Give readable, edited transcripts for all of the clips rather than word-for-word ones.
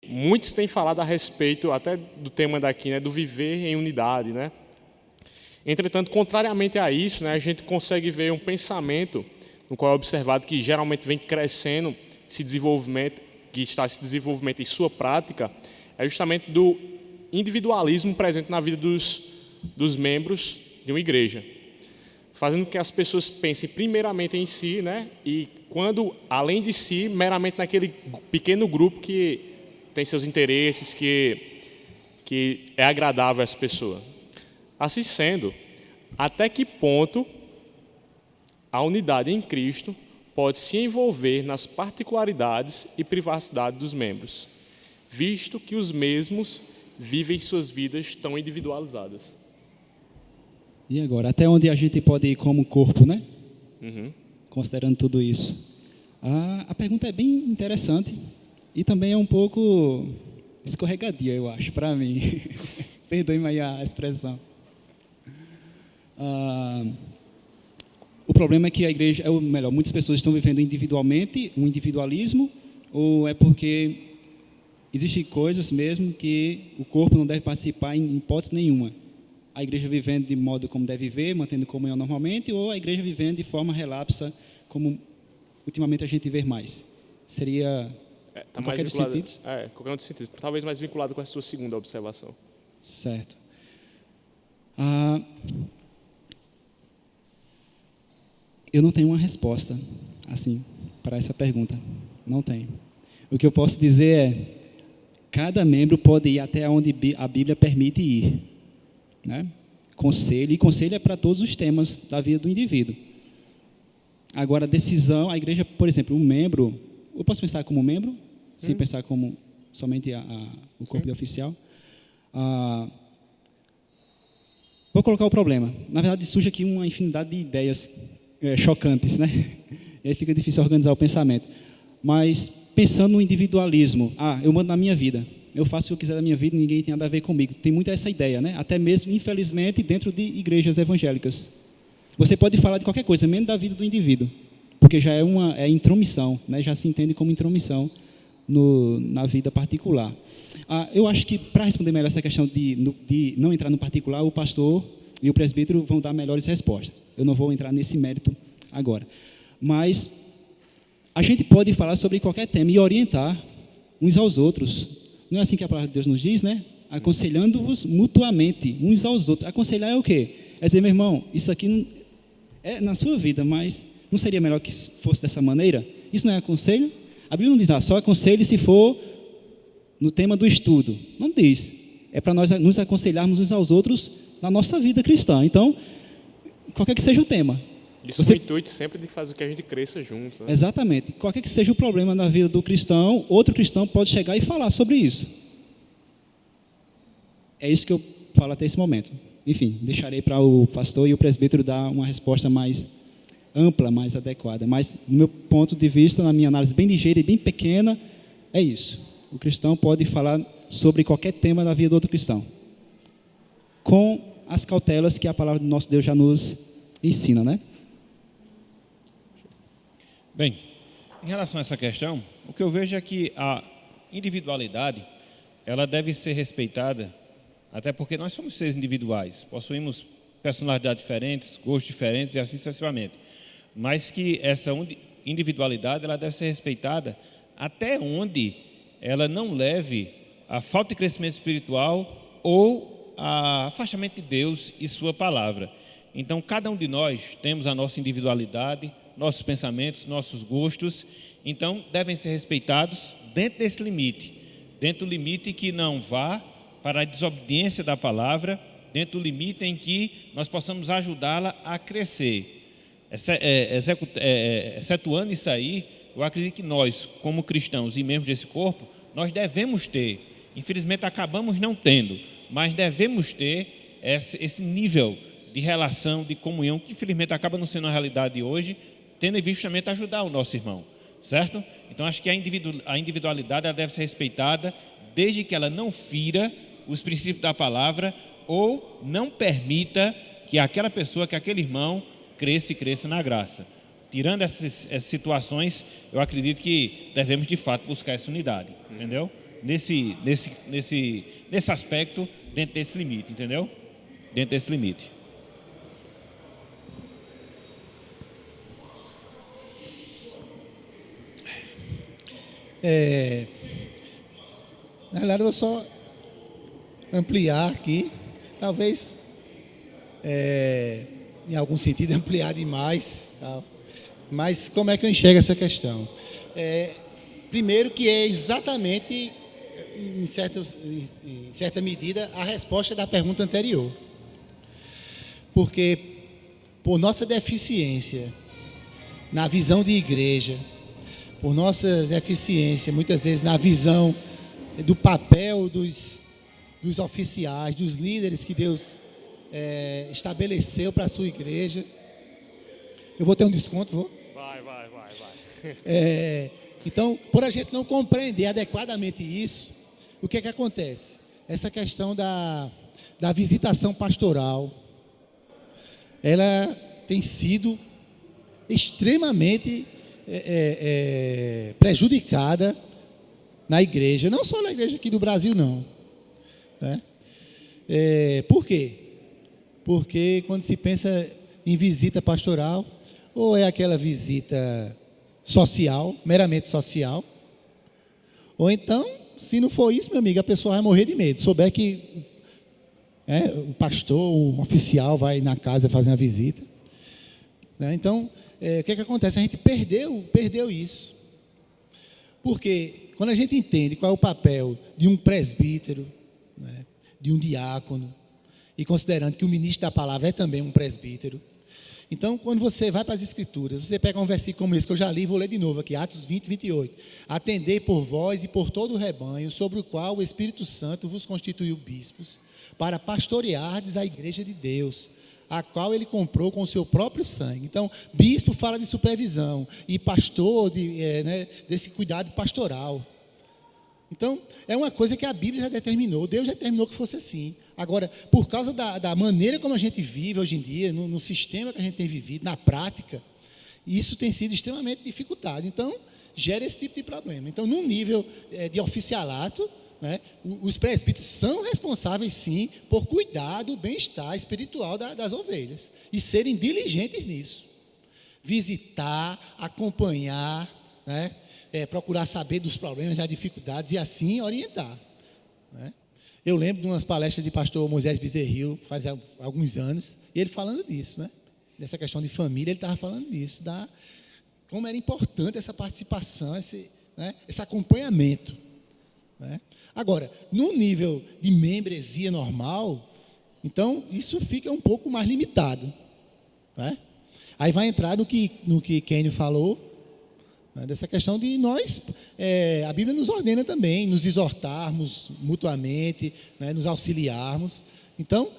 Muitos têm falado a respeito até do tema daqui, né, do viver em unidade, né? Entretanto, contrariamente a isso, né, a gente consegue ver um pensamento no qual é observado que geralmente vem crescendo esse desenvolvimento, que está esse desenvolvimento em sua prática, é justamente do individualismo presente na vida dos membros de uma igreja, fazendo com que as pessoas pensem primeiramente em si, né, e quando, além de si, meramente naquele pequeno grupo que tem seus interesses, que é agradável a essa pessoa. Assim sendo, até que ponto a unidade em Cristo pode se envolver nas particularidades e privacidade dos membros, visto que os mesmos vivem suas vidas tão individualizadas? E agora, até onde a gente pode ir como corpo, né? Uhum. Considerando tudo isso. A pergunta é bem interessante e também é um pouco escorregadia, eu acho, para mim. Perdoe-me aí a expressão. O problema é que a igreja, ou melhor, muitas pessoas estão vivendo individualmente, um individualismo, ou é porque existem coisas mesmo que o corpo não deve participar em hipótese nenhuma. A igreja vivendo de modo como deve viver, mantendo comunhão normalmente, ou a igreja vivendo de forma relapsa, como ultimamente a gente vê mais. Seria Tá qualquer dos sentidos? Qualquer um dos sentidos. Talvez mais vinculado com a sua segunda observação. Certo. Eu não tenho uma resposta, assim, para essa pergunta. Não tenho. O que eu posso dizer é, cada membro pode ir até onde a Bíblia permite ir, né? Conselho, e conselho é para todos os temas da vida do indivíduo. Agora, a decisão, a igreja, por exemplo, um membro, eu posso pensar como membro, sem pensar como somente o corpo de oficial. Vou colocar o problema. Na verdade, surge aqui uma infinidade de ideias chocantes, né? E aí fica difícil organizar o pensamento. Mas, pensando no individualismo, eu mando na minha vida, eu faço o que eu quiser da minha vida, ninguém tem nada a ver comigo. Tem muita essa ideia, né? Até mesmo, infelizmente, dentro de igrejas evangélicas. Você pode falar de qualquer coisa, menos da vida do indivíduo, porque já é intromissão, né? Já se entende como intromissão na vida particular. Eu acho que, para responder melhor essa questão de não entrar no particular, o pastor e o presbítero vão dar melhores respostas. Eu não vou entrar nesse mérito agora. Mas a gente pode falar sobre qualquer tema e orientar uns aos outros. Não é assim que a palavra de Deus nos diz, né? Aconselhando-vos mutuamente, uns aos outros. Aconselhar é o quê? É dizer, meu irmão, isso aqui não é na sua vida, mas não seria melhor que fosse dessa maneira? Isso não é aconselho? A Bíblia não diz, só aconselhe se for no tema do estudo. Não diz. É para nós nos aconselharmos uns aos outros na nossa vida cristã. Então, qualquer que seja o tema. Isso com o intuito sempre de fazer com que a gente cresça junto. Né? Exatamente. Qualquer que seja o problema na vida do cristão, outro cristão pode chegar e falar sobre isso. É isso que eu falo até esse momento. Enfim, deixarei para o pastor e o presbítero dar uma resposta mais ampla, mais adequada. Mas, no meu ponto de vista, na minha análise bem ligeira e bem pequena, é isso. O cristão pode falar sobre qualquer tema da vida do outro cristão, com as cautelas que a palavra do nosso Deus já nos ensina, né? Bem, em relação a essa questão, o que eu vejo é que a individualidade, ela deve ser respeitada, até porque nós somos seres individuais, possuímos personalidades diferentes, gostos diferentes e assim sucessivamente. Mas que essa individualidade, ela deve ser respeitada até onde ela não leve a falta de crescimento espiritual ou a afastamento de Deus e sua palavra. Então, cada um de nós temos a nossa individualidade, nossos pensamentos, nossos gostos, então devem ser respeitados dentro desse limite, dentro do limite que não vá para a desobediência da palavra, dentro do limite em que nós possamos ajudá-la a crescer. Excetuando isso aí, eu acredito que nós, como cristãos e membros desse corpo, nós devemos ter, infelizmente acabamos não tendo, mas devemos ter esse nível de relação, de comunhão, que infelizmente acaba não sendo uma realidade hoje, tendo em vista justamente ajudar o nosso irmão, certo? Então acho que a individualidade ela deve ser respeitada, desde que ela não fira os princípios da palavra ou não permita que aquela pessoa, que aquele irmão cresça na graça. Tirando essas situações, eu acredito que devemos de fato buscar essa unidade, entendeu? nesse aspecto, dentro desse limite, entendeu? Dentro desse limite. Na verdade, eu vou só ampliar aqui, talvez, em algum sentido, ampliar demais, tal. Mas como é que eu enxergo essa questão? Primeiro que é exatamente, em certa medida, a resposta da pergunta anterior. Porque, por nossa deficiência na visão de igreja, por nossa deficiência, muitas vezes, na visão do papel dos oficiais, dos líderes que Deus estabeleceu para a sua igreja. Eu vou ter um desconto, vou? Vai. Então, por a gente não compreender adequadamente isso, o que acontece? Essa questão da visitação pastoral, ela tem sido extremamente prejudicada na igreja, não só na igreja aqui do Brasil, não. Né? Por quê? Porque quando se pensa em visita pastoral, ou é aquela visita social, meramente social, ou então, se não for isso, meu amigo, a pessoa vai morrer de medo. Souber que o pastor, o oficial vai na casa fazer uma visita. Né? Então, o que acontece? A gente perdeu isso. Porque quando a gente entende qual é o papel de um presbítero, né, de um diácono, e considerando que o ministro da palavra é também um presbítero, então, quando você vai para as Escrituras, você pega um versículo como esse, que eu já li e vou ler de novo aqui, Atos 20, 28. Atendei por vós e por todo o rebanho, sobre o qual o Espírito Santo vos constituiu bispos, para pastoreardes a igreja de Deus, a qual ele comprou com o seu próprio sangue. Então, bispo fala de supervisão, e pastor desse cuidado pastoral. Então, é uma coisa que a Bíblia já determinou, Deus já determinou que fosse assim. Agora, por causa da maneira como a gente vive hoje em dia, no sistema que a gente tem vivido, na prática, isso tem sido extremamente dificultado. Então, gera esse tipo de problema. Então, num nível de oficialato, né, os presbíteros são responsáveis, sim, por cuidar do bem-estar espiritual das ovelhas e serem diligentes nisso. Visitar, acompanhar, né, procurar saber dos problemas, das dificuldades e assim orientar. Né? Eu lembro de umas palestras de pastor Moisés Bezerril, faz alguns anos, e ele falando disso, né? Dessa questão de família, ele estava falando disso, como era importante essa participação, esse acompanhamento. Né? Agora, no nível de membresia normal, então isso fica um pouco mais limitado. Né? Aí vai entrar no que Kenny falou, né, dessa questão de nós, a Bíblia nos ordena também, nos exortarmos mutuamente, né, nos auxiliarmos. Então,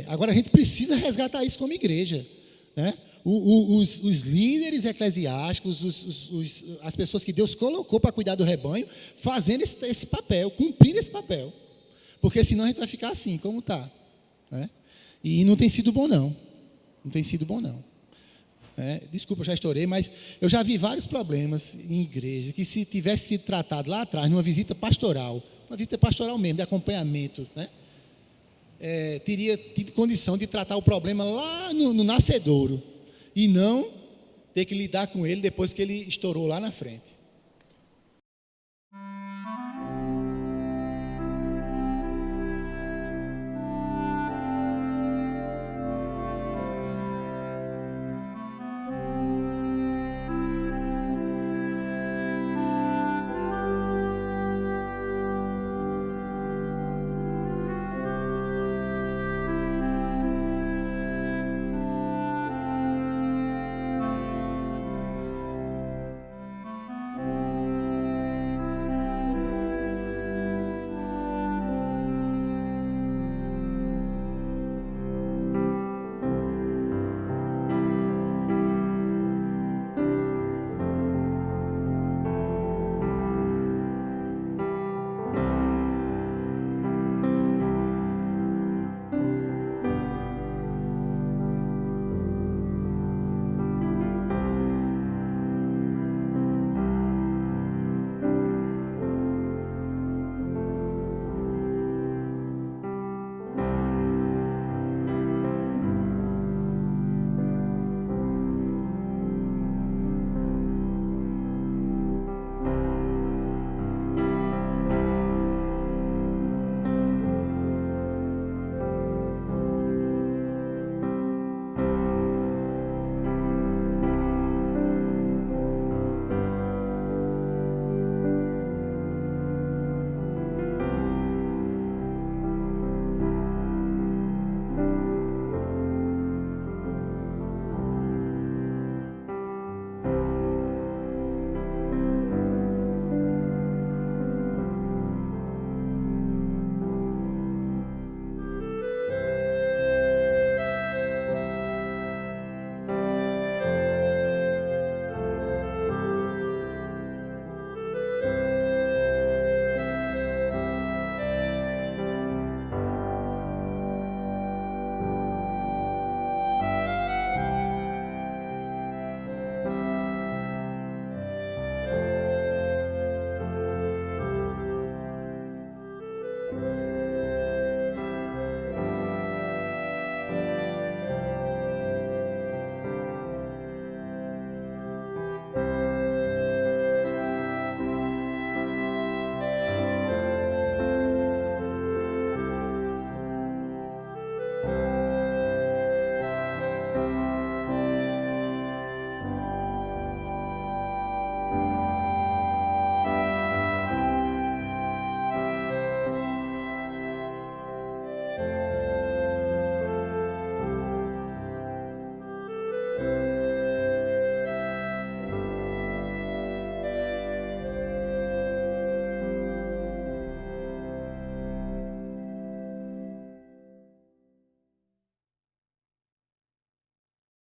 agora a gente precisa resgatar isso como igreja. Né? Os líderes eclesiásticos, as pessoas que Deus colocou para cuidar do rebanho, fazendo esse papel, cumprindo esse papel. Porque senão a gente vai ficar assim, como está. Né? E não tem sido bom, não. Não tem sido bom, não. Desculpa, eu já estourei, mas eu já vi vários problemas em igreja que, se tivesse sido tratado lá atrás, numa visita pastoral mesmo, de acompanhamento, né? Teria tido condição de tratar o problema lá no nascedouro e não ter que lidar com ele depois que ele estourou lá na frente.